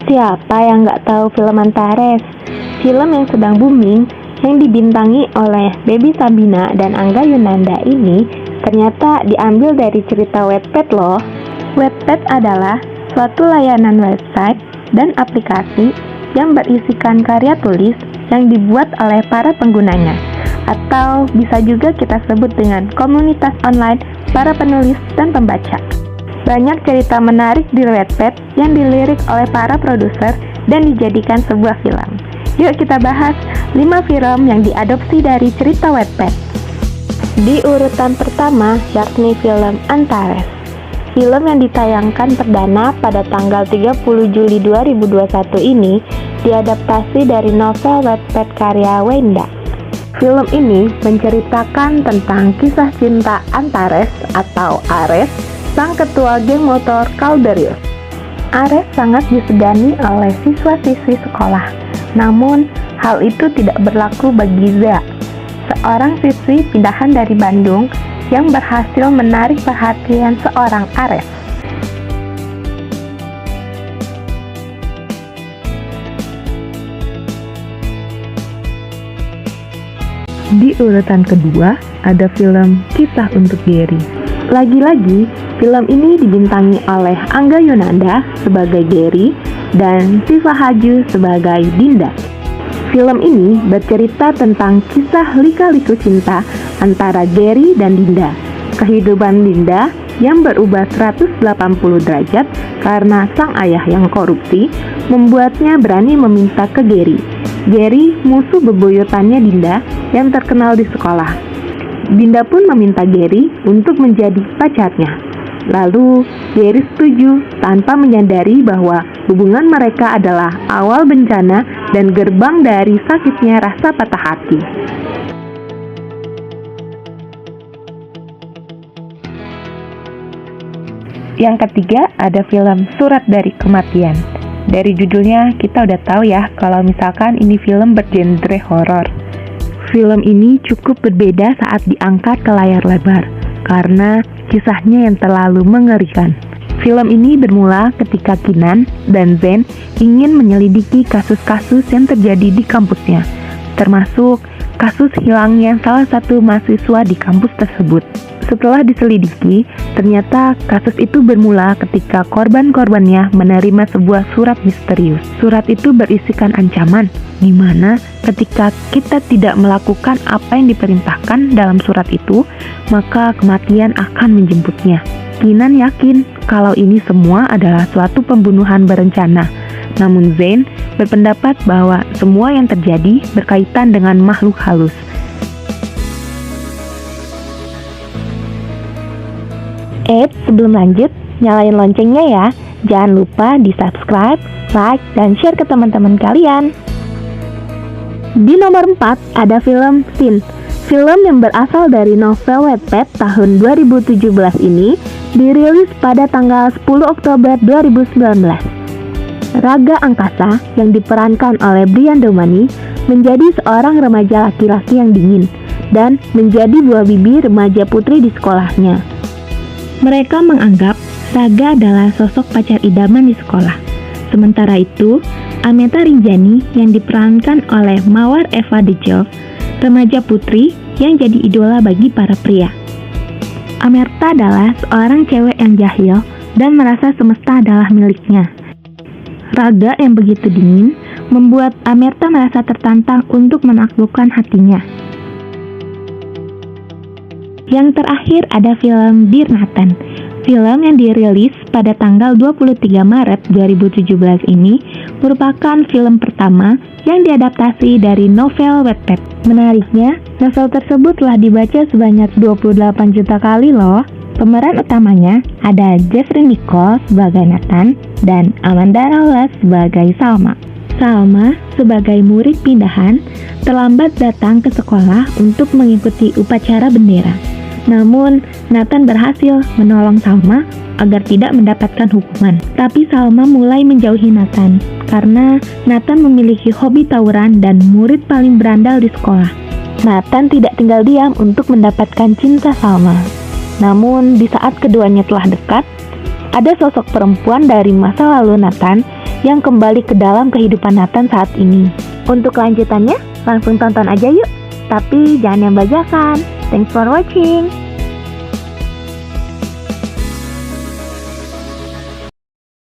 Siapa yang nggak tahu film Antares? Film yang sedang booming, yang dibintangi oleh Baby Sabina dan Angga Yunanda ini ternyata diambil dari cerita Wattpad loh. Wattpad adalah suatu layanan website dan aplikasi yang berisikan karya tulis yang dibuat oleh para penggunanya, atau bisa juga kita sebut dengan komunitas online para penulis dan pembaca. Banyak cerita menarik di Wattpad yang dilirik oleh para produser dan dijadikan sebuah film. Yuk kita bahas 5 film yang diadopsi dari cerita Wattpad. Di urutan pertama, yakni film Antares. Film yang ditayangkan perdana pada tanggal 30 Juli 2021 ini diadaptasi dari novel Wattpad karya Wenda. Film ini menceritakan tentang kisah cinta Antares atau Ares, sang ketua geng motor Calderius. Ares sangat disegani oleh siswa-siswi sekolah, namun hal itu tidak berlaku bagi Za, seorang siswi pindahan dari Bandung yang berhasil menarik perhatian seorang Ares. Di urutan kedua, ada film Kisah untuk Gary. Lagi-lagi, film ini dibintangi oleh Angga Yunanda sebagai Gary dan Siva Haju sebagai Dinda. Film ini bercerita tentang kisah lika-liku cinta antara Gary dan Dinda. Kehidupan Dinda yang berubah 180 derajat karena sang ayah yang korupsi membuatnya berani meminta ke Gary. Gary musuh bebuyutannya Dinda yang terkenal di sekolah. Dinda pun meminta Gary untuk menjadi pacarnya. Lalu Gary setuju tanpa menyadari bahwa hubungan mereka adalah awal bencana dan gerbang dari sakitnya rasa patah hati. Yang ketiga ada film Surat dari Kematian. Dari judulnya kita udah tahu ya kalau misalkan ini film bergenre horor. Film ini cukup berbeda saat diangkat ke layar lebar karena kisahnya yang terlalu mengerikan. Film ini bermula ketika Kinan dan Zen ingin menyelidiki kasus-kasus yang terjadi di kampusnya, termasuk kasus hilangnya salah satu mahasiswa di kampus tersebut. Setelah diselidiki, ternyata kasus itu bermula ketika korban-korbannya menerima sebuah surat misterius. Surat itu berisikan ancaman, di mana ketika kita tidak melakukan apa yang diperintahkan dalam surat itu, maka kematian akan menjemputnya. Kinan yakin kalau ini semua adalah suatu pembunuhan berencana. Namun Zain berpendapat bahwa semua yang terjadi berkaitan dengan makhluk halus. Sebelum lanjut, nyalain loncengnya ya. Jangan lupa di-subscribe, like, dan share ke teman-teman kalian. Di nomor 4 ada film Sin. Film yang berasal dari novel Wattpad tahun 2017 ini dirilis pada tanggal 10 Oktober 2019. Raga Angkasa yang diperankan oleh Brian Domani menjadi seorang remaja laki-laki yang dingin dan menjadi buah bibir remaja putri di sekolahnya. Mereka menganggap Raga adalah sosok pacar idaman di sekolah. Sementara itu, Ameta Rinjani yang diperankan oleh Mawar Eva Dejov, remaja putri yang jadi idola bagi para pria. Amerta adalah seorang cewek yang jahil dan merasa semesta adalah miliknya. Raga yang begitu dingin membuat Amerta merasa tertantang untuk menaklukkan hatinya. Yang terakhir ada film Dear Nathan. Film yang dirilis pada tanggal 23 Maret 2017 ini merupakan film pertama yang diadaptasi dari novel Wattpad. Menariknya, novel tersebut telah dibaca sebanyak 28 juta kali loh. Pemeran utamanya ada Jeffrey Nicole sebagai Nathan dan Amanda Rawless sebagai Salma. Salma sebagai murid pindahan terlambat datang ke sekolah untuk mengikuti upacara bendera. Namun, Nathan berhasil menolong Salma agar tidak mendapatkan hukuman. Tapi Salma mulai menjauhi Nathan karena Nathan memiliki hobi tawuran dan murid paling berandal di sekolah. Nathan tidak tinggal diam untuk mendapatkan cinta Salma. Namun, di saat keduanya telah dekat, ada sosok perempuan dari masa lalu Nathan yang kembali ke dalam kehidupan Nathan saat ini. Untuk kelanjutannya, langsung tonton aja yuk. Tapi jangan yang bajakan. Thanks for watching.